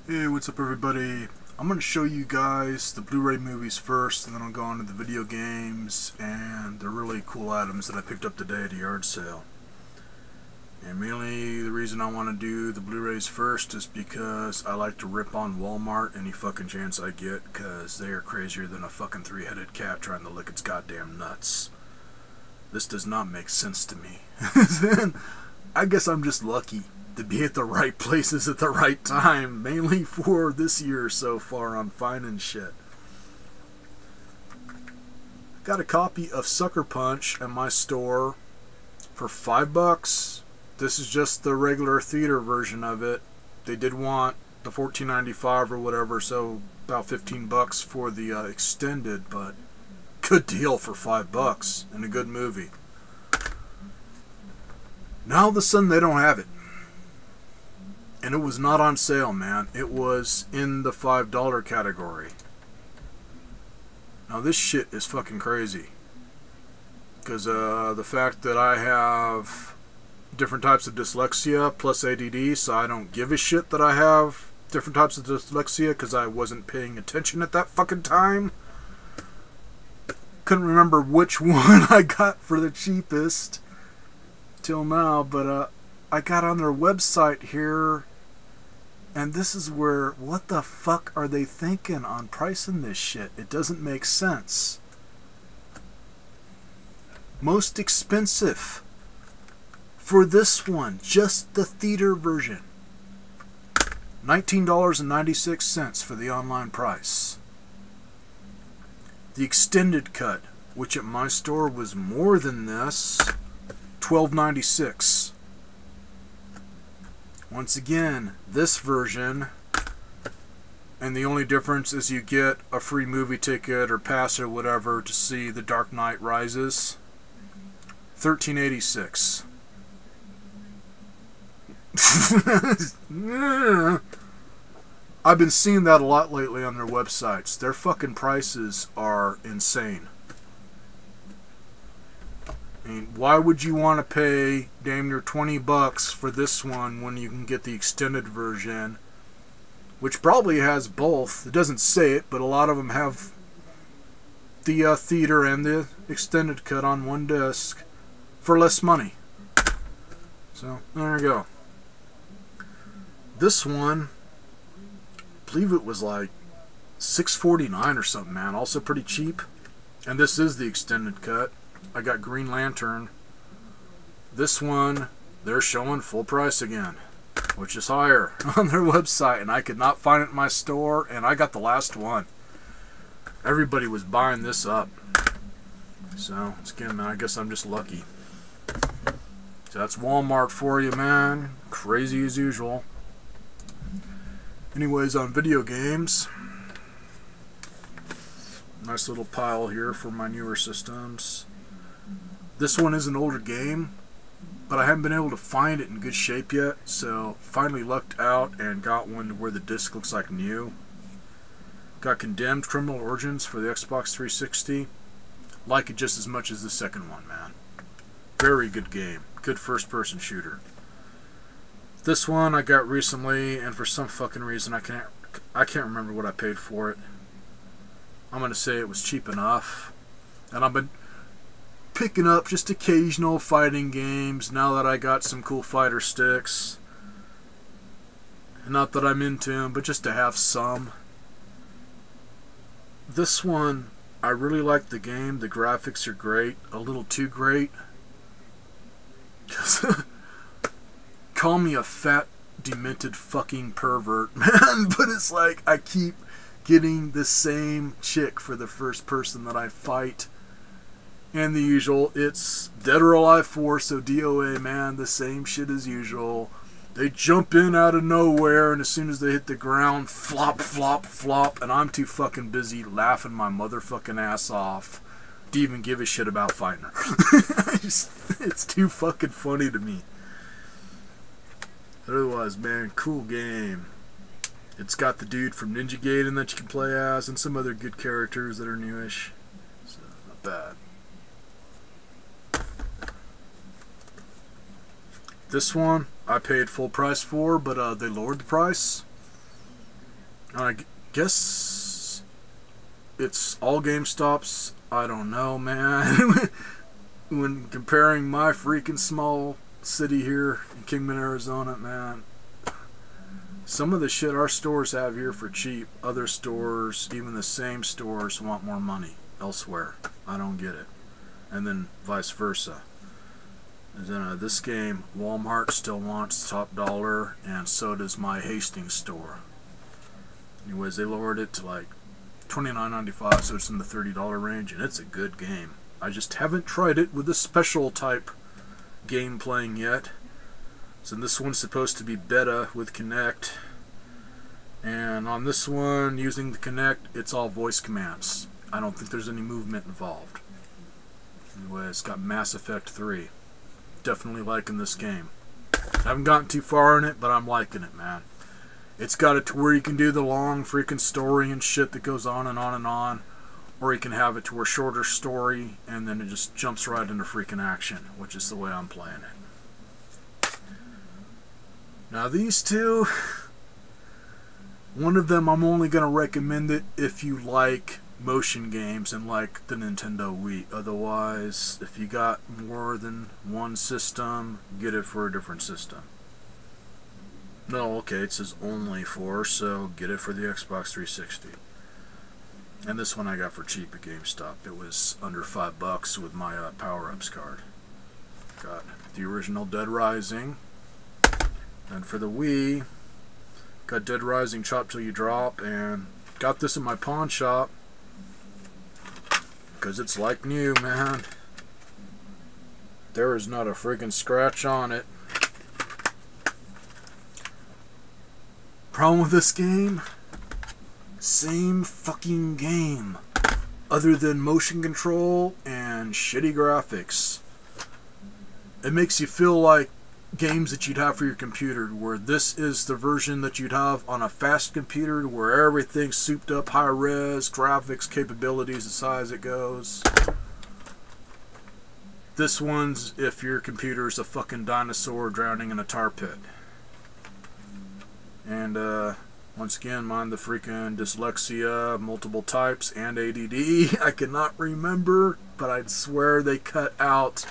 Hey, what's up everybody? I'm going to show you guys the Blu-ray movies first, and then I'll go on to the video games and the really cool items that I picked up today at a yard sale. And mainly the reason I want to do the Blu-rays first is because I like to rip on Walmart any fucking chance I get, because they are crazier than a fucking three-headed cat trying to lick its goddamn nuts. This does not make sense to me. I guess I'm just lucky to be at the right places at the right time, mainly for this year so far on finding shit. Got a copy of Sucker Punch at my store for $5. This is just the regular theater version of it. They did want the $14.95 or whatever, so about $15 for the extended, but good deal for $5 and a good movie. Now all of a sudden they don't have it. And it was not on sale, man. It was in the $5 category. Now this shit is fucking crazy. Because the fact that I have different types of dyslexia plus ADD, so I don't give a shit that I have different types of dyslexia because I wasn't paying attention at that fucking time. Couldn't remember which one I got for the cheapest till now, but I got on their website here, and this is where, what the fuck are they thinking on pricing this shit? It doesn't make sense. Most expensive for this one, just the theater version, $19.96 for the online price. The extended cut, which at my store was more than this, $12.96. Once again, this version, and the only difference is you get a free movie ticket or pass or whatever to see The Dark Knight Rises, $13.86. I've been seeing that a lot lately on their websites. Their fucking prices are insane. I mean, why would you want to pay damn near $20 for this one when you can get the extended version, which probably has both? It doesn't say it, but a lot of them have the theater and the extended cut on one disc for less money. So, there you go. This one, I believe it was like $6.49 or something, man. Also pretty cheap. And this is the extended cut. I got Green Lantern. This one, they're showing full price again, which is higher on their website, and I could not find it in my store, and I got the last one. Everybody was buying this up. So, again, man, I guess I'm just lucky. So that's Walmart for you, man. Crazy as usual. Anyways, on video games, nice little pile here for my newer systems. This one is an older game, but I haven't been able to find it in good shape yet, so finally lucked out and got one where the disc looks like new. Got Condemned Criminal Origins for the Xbox 360. Like it just as much as the second one, man. Very good game. Good first-person shooter. This one I got recently, and for some fucking reason I can't remember what I paid for it. I'm gonna say it was cheap enough, and I've been picking up just occasional fighting games now that I got some cool fighter sticks. Not that I'm into them, but just to have some. This one, I really like the game. The graphics are great, a little too great. Call me a fat, demented fucking pervert, man, but it's like I keep getting the same chick for the first person that I fight. And the usual, it's Dead or Alive 4, so DOA, man, the same shit as usual. They jump in out of nowhere, and as soon as they hit the ground, flop, flop, flop, and I'm too fucking busy laughing my motherfucking ass off to even give a shit about fighting her. It's too fucking funny to me. Otherwise, man, cool game. It's got the dude from Ninja Gaiden that you can play as, and some other good characters that are newish. So, not bad. This one I paid full price for, but they lowered the price. I guess it's all GameStops. I don't know, man. When comparing my freaking small city here in Kingman, Arizona, man, some of the shit our stores have here for cheap, other stores, even the same stores, want more money elsewhere. I don't get it. And then vice versa. And then this game, Walmart still wants top dollar, and so does my Hastings store. Anyways, they lowered it to like $29.95, so it's in the $30 range, and it's a good game. I just haven't tried it with the special type game playing yet. So this one's supposed to be beta with Kinect, and on this one, using the Kinect, it's all voice commands. I don't think there's any movement involved. Anyway, it's got Mass Effect 3. Definitely liking this game. I haven't gotten too far in it, but I'm liking it, man. It's got it to where you can do the long freaking story and shit that goes on and on and on, or you can have it to where shorter story and then it just jumps right into freaking action, which is the way I'm playing it. Now these two, one of them I'm only going to recommend it if you like motion games and like the Nintendo Wii. Otherwise, if you got more than one system, get it for a different system. No, okay, it says only for, so get it for the Xbox 360. And this one I got for cheap at GameStop. It was under $5 with my power-ups card. Got the original Dead Rising. And for the Wii, got Dead Rising Chop Till You Drop, and got this in my pawn shop because it's like new, man. There is not a friggin' scratch on it. Problem with this game? Same fucking game, other than motion control and shitty graphics. It makes you feel like games that you'd have for your computer, where this is the version that you'd have on a fast computer, where everything's souped up, high res, graphics, capabilities as high as it goes. This one's if your computer's a fucking dinosaur drowning in a tar pit. And once again, mind the freaking dyslexia, multiple types, and ADD. I cannot remember, but I'd swear they cut out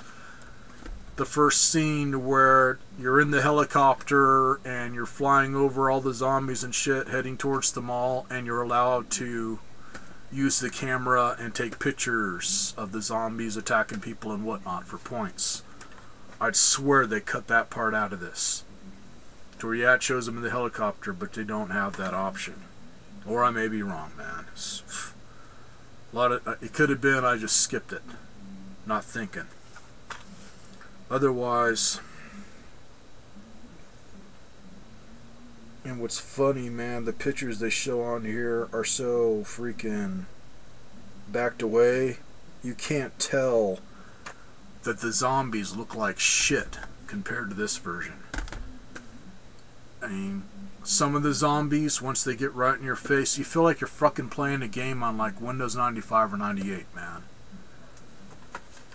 the first scene where you're in the helicopter and you're flying over all the zombies and shit heading towards the mall, and you're allowed to use the camera and take pictures of the zombies attacking people and whatnot for points. I'd swear they cut that part out of this. To where, yeah, it shows them in the helicopter, but they don't have that option. Or I may be wrong, man. It could have been I just skipped it, not thinking. Otherwise, and what's funny, man, the pictures they show on here are so freaking backed away. You can't tell that the zombies look like shit compared to this version. I mean, some of the zombies, once they get right in your face, you feel like you're fucking playing a game on like Windows 95 or 98, man.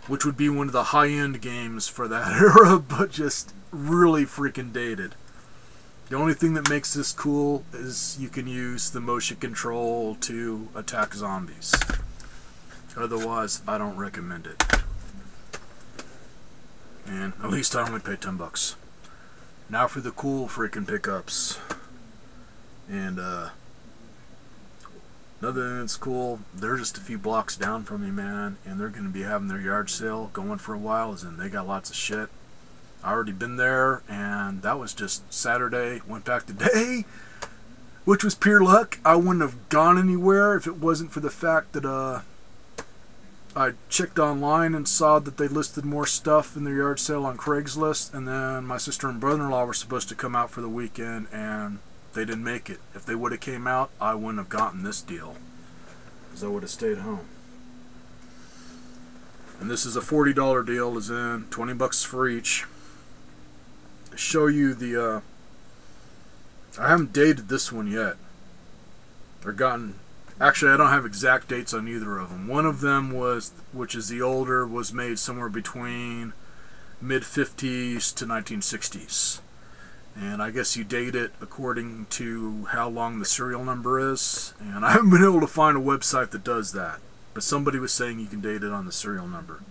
Which would be one of the high-end games for that era, but just really freaking dated. The only thing that makes this cool is you can use the motion control to attack zombies. Otherwise, I don't recommend it. And at least I only paid $10. Now for the cool freaking pickups. And another that's cool, they're just a few blocks down from me, man, and they're going to be having their yard sale going for a while, as in they got lots of shit. I already been there, and that was just Saturday. Went back today, which was pure luck. I wouldn't have gone anywhere if it wasn't for the fact that I checked online and saw that they listed more stuff in their yard sale on Craigslist, and then my sister and brother-in-law were supposed to come out for the weekend, and they didn't make it. If they would have came out, I wouldn't have gotten this deal, because I would have stayed home. And this is a $40 deal, as in $20 for each. To show you the, I haven't dated this one yet. Actually, I don't have exact dates on either of them. One of them was, which is the older, was made somewhere between mid-50s to 1960s. And I guess you date it according to how long the serial number is. And I haven't been able to find a website that does that. But somebody was saying you can date it on the serial number.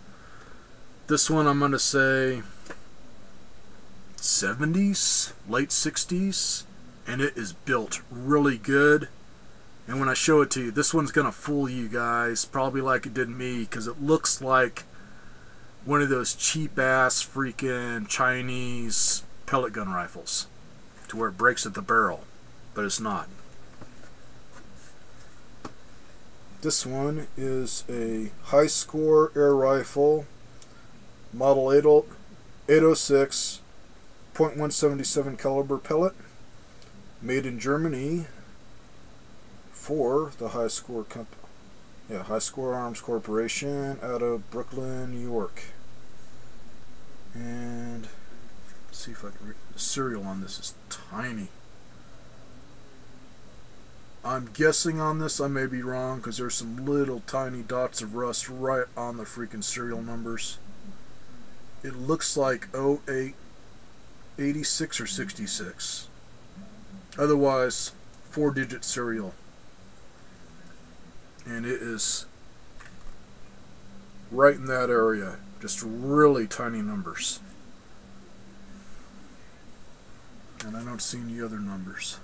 This one I'm going to say 70s, late 60s. And it is built really good. And when I show it to you, this one's going to fool you guys. Probably like it did me. Because it looks like one of those cheap-ass freaking Chinese pellet gun rifles, to where it breaks at the barrel, but it's not. This one is a high score air rifle, model 806, .177 caliber pellet, made in Germany for the High Score High Score Arms Corporation out of Brooklyn, New York. And see if I can read. The serial on this is tiny. I'm guessing on this, I may be wrong, because there's some little tiny dots of rust right on the freaking serial numbers. It looks like 08, 86 or 66. Otherwise, 4-digit serial. And it is right in that area. Just really tiny numbers. And I don't see any other numbers.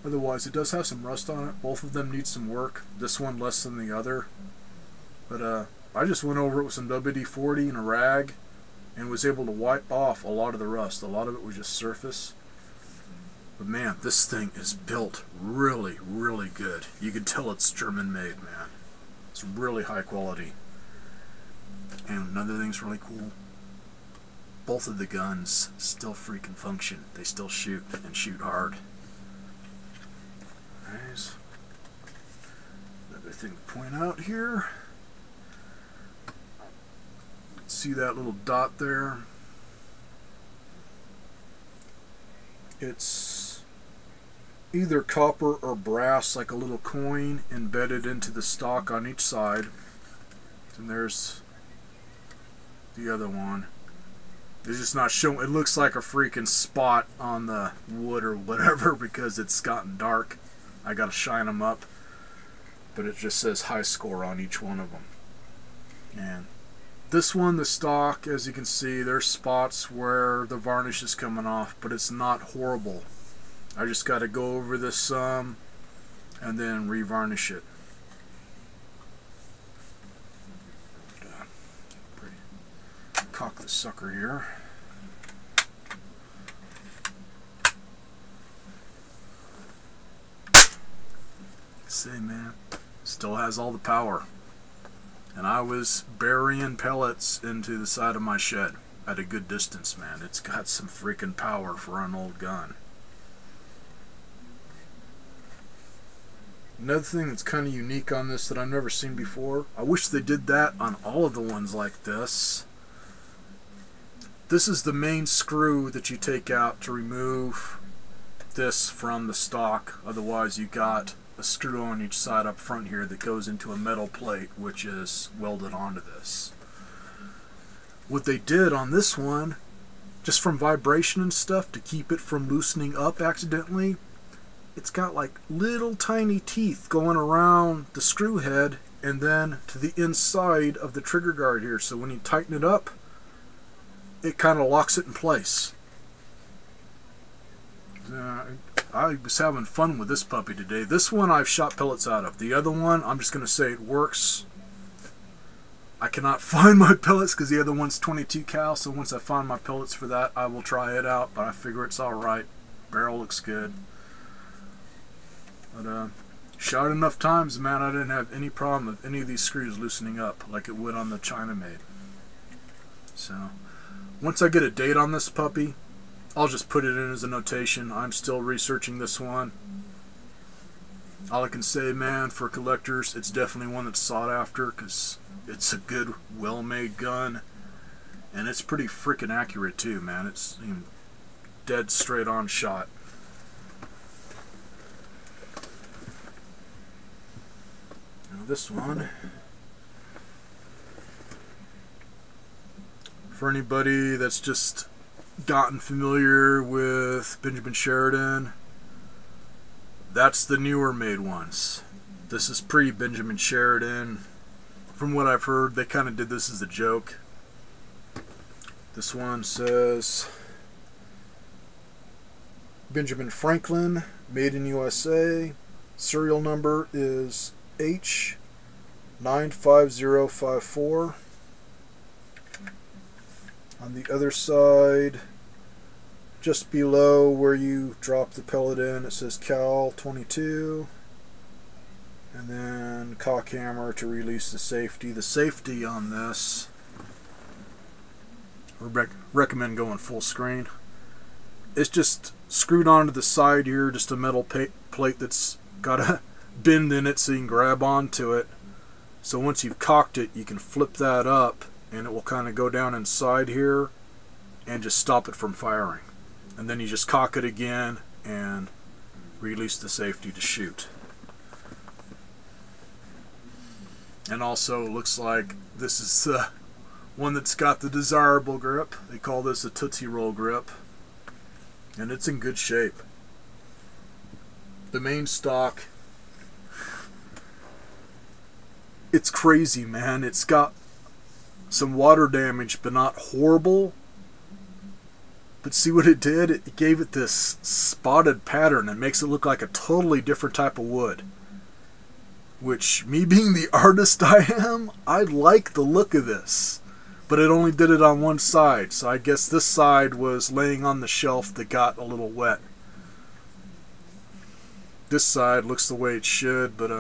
Otherwise, it does have some rust on it. Both of them need some work. This one less than the other. But I just went over it with some WD-40 and a rag and was able to wipe off a lot of the rust. A lot of it was just surface. But man, this thing is built really, really good. You can tell it's German made, man. It's really high quality. And another thing's really cool. Both of the guns still freaking function. They still shoot, and shoot hard. Nice. Another thing to point out here. See that little dot there? It's either copper or brass, like a little coin embedded into the stock on each side. And there's the other one. It's just not showing. It looks like a freaking spot on the wood or whatever because it's gotten dark. I gotta shine them up. But it just says high score on each one of them. And this one, the stock, as you can see, there's spots where the varnish is coming off, but it's not horrible. I just gotta go over this some and then revarnish it. Cock the sucker here. See, man, still has all the power. And I was burying pellets into the side of my shed at a good distance, man. It's got some freaking power for an old gun. Another thing that's kind of unique on this that I've never seen before, I wish they did that on all of the ones like this. This is the main screw that you take out to remove this from the stock. Otherwise, you got a screw on each side up front here that goes into a metal plate, which is welded onto this. What they did on this one, just from vibration and stuff, to keep it from loosening up accidentally, it's got like little tiny teeth going around the screw head and then to the inside of the trigger guard here. So when you tighten it up, it kind of locks it in place. I was having fun with this puppy today. This one I've shot pellets out of. The other one, I'm just going to say it works. I cannot find my pellets because the other one's 22 cal, so once I find my pellets for that, I will try it out, but I figure it's alright. Barrel looks good. But shot enough times, man, I didn't have any problem with any of these screws loosening up like it would on the China made. So once I get a date on this puppy, I'll just put it in as a notation. I'm still researching this one. All I can say, man, for collectors, it's definitely one that's sought after because it's a good, well-made gun. And it's pretty freaking accurate, too, man. It's dead straight-on shot. Now this one, for anybody that's just gotten familiar with Benjamin Sheridan, that's the newer made ones. This is pre-Benjamin Sheridan. From what I've heard, they kind of did this as a joke. This one says Benjamin Franklin, made in USA. Serial number is H95054. On the other side, just below where you drop the pellet in, it says Cal 22. And then cock hammer to release the safety. The safety on this, I recommend going full screen. It's just screwed onto the side here, just a metal plate that's got a bend in it so you can grab onto it. So once you've cocked it, you can flip that up and it will kind of go down inside here and just stop it from firing. And then you just cock it again and release the safety to shoot. And also looks like this is the one that's got the desirable grip. They call this a Tootsie Roll grip. And it's in good shape. The main stock, it's crazy, man. It's got some water damage, but not horrible. But see what it did? It gave it this spotted pattern and makes it look like a totally different type of wood. Which, me being the artist I am, I like the look of this. But it only did it on one side, so I guess this side was laying on the shelf that got a little wet. This side looks the way it should, but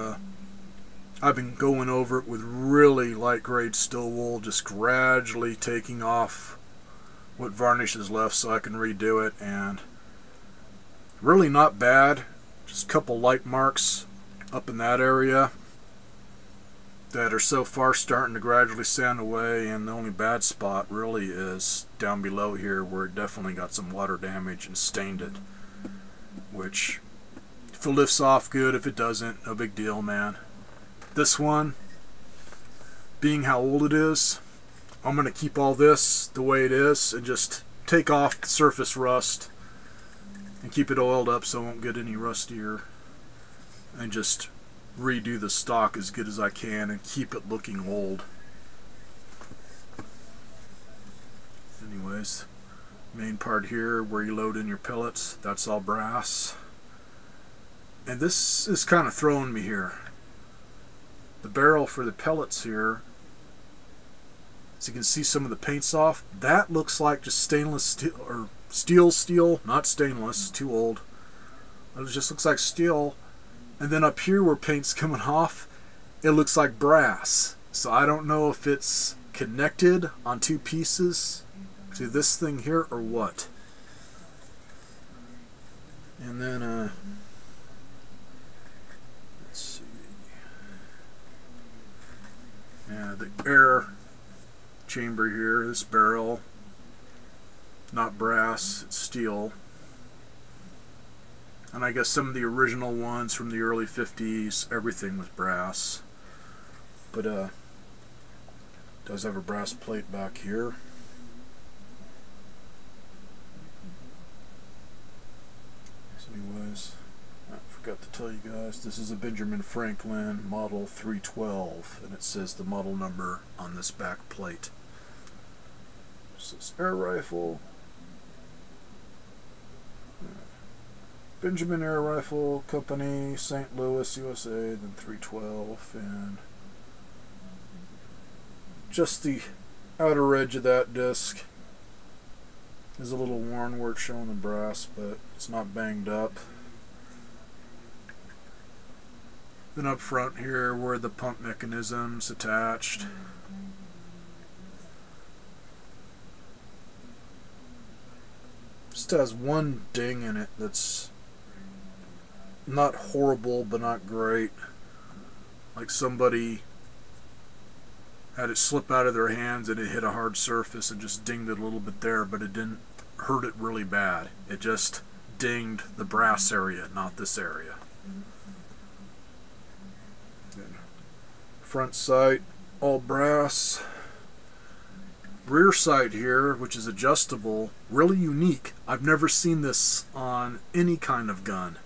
I've been going over it with really light grade steel wool, just gradually taking off what varnish is left so I can redo it, and really not bad. Just a couple light marks up in that area that are so far starting to gradually sand away, and the only bad spot really is down below here where it definitely got some water damage and stained it, which if it lifts off good, if it doesn't, no big deal, man. This one, being how old it is, I'm going to keep all this the way it is and just take off the surface rust and keep it oiled up so it won't get any rustier, and just redo the stock as good as I can and keep it looking old. Anyways, main part here where you load in your pellets, that's all brass. And this is kind of throwing me here. The barrel for the pellets here, so you can see some of the paint's off. That looks like just stainless steel, or steel, not stainless, too old. It just looks like steel. And then up here where paint's coming off, it looks like brass. So I don't know if it's connected on two pieces to this thing here or what. And then, let's see. Yeah, the air chamber here, this barrel, not brass, it's steel. And I guess some of the original ones from the early 50s, everything was brass. But does have a brass plate back here. So anyways, I forgot to tell you guys, this is a Benjamin Franklin Model 312, and it says the model number on this back plate. This is air rifle. Benjamin Air Rifle Company, St. Louis, USA, then 312, and just the outer edge of that disc is a little worn where it's showing the brass, but it's not banged up. Then up front here where the pump mechanism's attached. Just has one ding in it that's not horrible, but not great. Like somebody had it slip out of their hands and it hit a hard surface and just dinged it a little bit there, but it didn't hurt it really bad. It just dinged the brass area, not this area. Front sight, all brass. rear sight here, which is adjustable, really unique. I've never seen this on any kind of gun.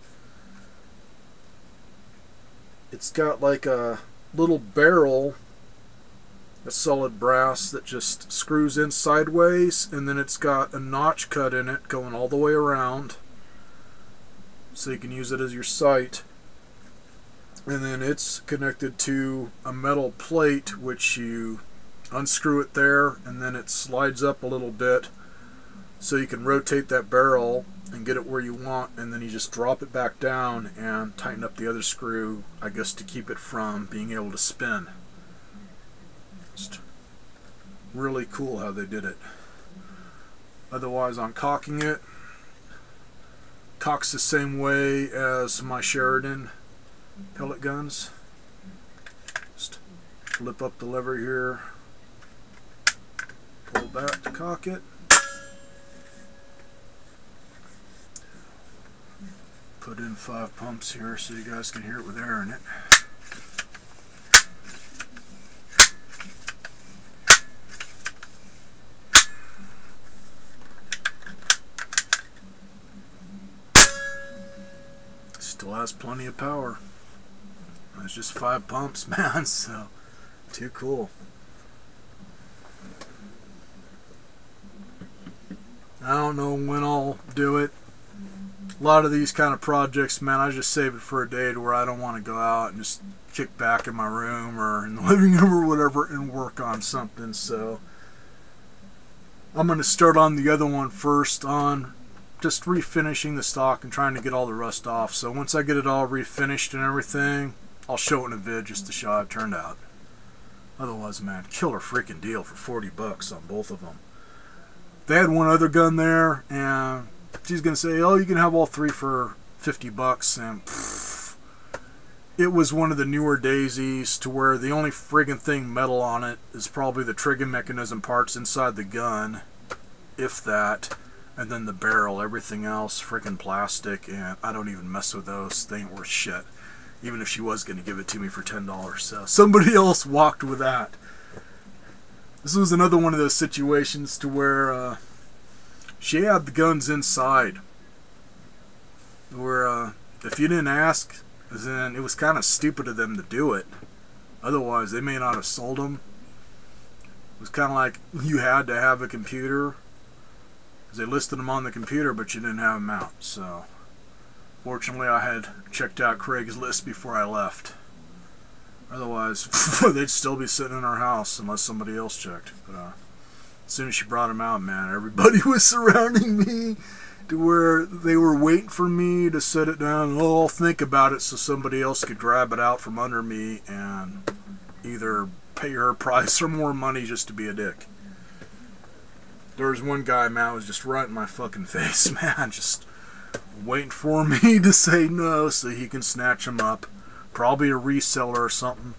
It's got like a little barrel, a solid brass that just screws in sideways, and then it's got a notch cut in it going all the way around, so you can use it as your sight. And then it's connected to a metal plate, which you unscrew it there, and then it slides up a little bit so you can rotate that barrel and get it where you want, and then you just drop it back down and tighten up the other screw, I guess, to keep it from being able to spin. Just really cool how they did it. Otherwise, on cocking it, cocks the same way as my Sheridan pellet guns. Just flip up the lever here, pull back to cock it, put in 5 pumps here so you guys can hear it with air in it. Still has plenty of power. It's just 5 pumps, man, so too cool. I don't know when I'll do it. A lot of these kind of projects, man, I just save it for a day to where I don't want to go out and just kick back in my room or in the living room or whatever and work on something. So I'm going to start on the other one first, on just refinishing the stock and trying to get all the rust off. So once I get it all refinished and everything, I'll show it in a vid just to show how it turned out. Otherwise, man, killer freaking deal for 40 bucks on both of them. They had one other gun there, and she's going to say, oh, you can have all 3 for 50 bucks. And pff, it was one of the newer daisies to where the only friggin' thing metal on it is probably the trigger mechanism parts inside the gun, if that. And then the barrel, everything else freaking plastic, and I don't even mess with those. They ain't worth shit. Even if she was going to give it to me for $10. So somebody else walked with that. This was another one of those situations to where she had the guns inside. Where if you didn't ask, then it was kind of stupid of them to do it. Otherwise, they may not have sold them. It was kind of like you had to have a computer. They listed them on the computer, but you didn't have them out. So fortunately, I had checked out Craigslist before I left. Otherwise, they'd still be sitting in our house unless somebody else checked. But as soon as she brought them out, man, everybody was surrounding me to where they were waiting for me to set it down. And, oh, I'll think about it so somebody else could grab it out from under me and either pay her a price or more money just to be a dick. There was one guy, man, was just right in my fucking face, man, just waiting for me to say no so he can snatch them up. Probably a reseller or something.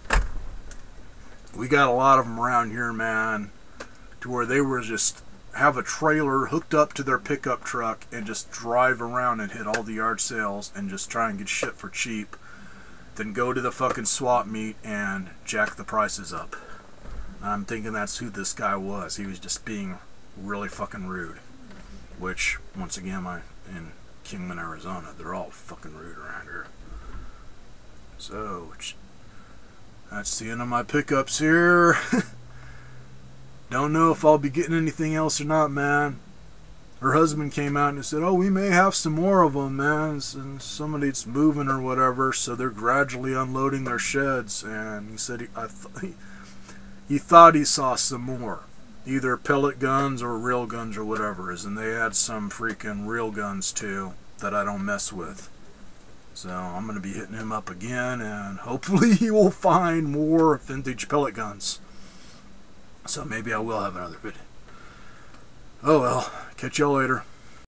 We got a lot of them around here, man, to where they were just have a trailer hooked up to their pickup truck and just drive around and hit all the yard sales and just try and get shit for cheap. Then go to the fucking swap meet and jack the prices up. I'm thinking that's who this guy was. He was just being really fucking rude, which once again, in Kingman, Arizona, they're all fucking rude around here. So that's the end of my pickups here. Don't know if I'll be getting anything else or not, man. Her husband came out and said, oh, we may have some more of them, man, and somebody's moving or whatever, so they're gradually unloading their sheds. And he said he thought he saw some more, either pellet guns or real guns or whatever, and they had some freaking real guns too that I don't mess with. So I'm going to be hitting him up again, and hopefully he will find more vintage pellet guns. So maybe I will have another video. Oh well, catch y'all later.